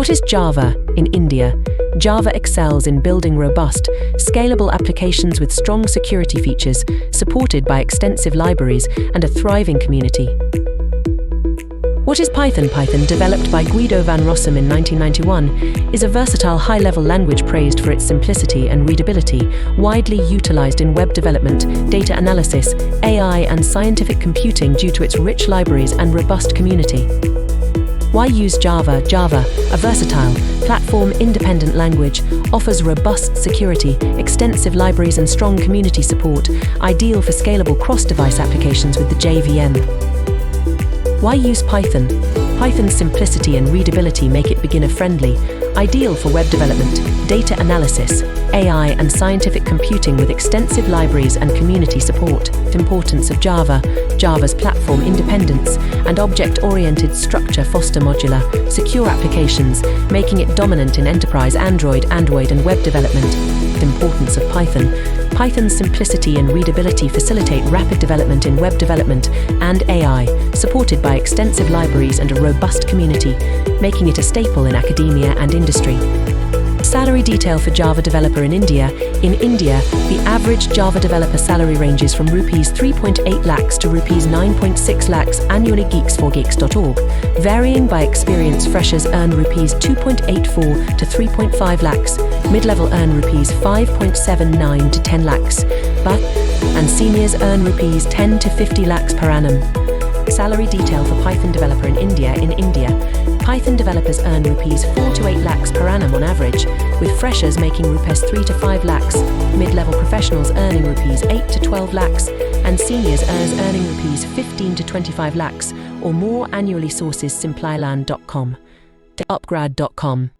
What is Java in India? Java excels in building robust, scalable applications with strong security features, supported by extensive libraries and a thriving community. What is Python? Python, developed by Guido van Rossum in 1991, is a versatile high-level language praised for its simplicity and readability, widely utilized in web development, data analysis, AI, and scientific computing due to its rich libraries and robust community. Why use Java? Java, a versatile, platform-independent language, offers robust security, extensive libraries and strong community support, ideal for scalable cross-device applications with the JVM. Why use Python? Python's simplicity and readability make it beginner-friendly, ideal for web development, data analysis, AI, and scientific computing with extensive libraries and community support. The importance of Java. Java's platform independence and object-oriented structure foster modular, secure applications, making it dominant in enterprise Android, and web development. The importance of Python. Python's simplicity and readability facilitate rapid development in web development and AI, supported by extensive libraries and a robust community, making it a staple in academia and industry. Salary detail for Java developer in India. In India, the average Java developer salary ranges from Rs 3.8 lakhs to Rs 9.6 lakhs annually. Geeks4geeks.org. Varying by experience, freshers earn Rs 2.84 to 3.5 lakhs, mid-level earn Rs 5.79 to 10 lakhs, and seniors earn Rs 10 to 50 lakhs per annum. Salary detail for Python developer in India. In India, Python developers earn Rs 4 to 8 lakhs per annum on average, with freshers making Rs 3 to 5 lakhs, mid-level professionals earning Rs 8 to 12 lakhs, and seniors earning Rs 15 to 25 lakhs or more annually. Sources: Simpliland.com, Upgrad.com.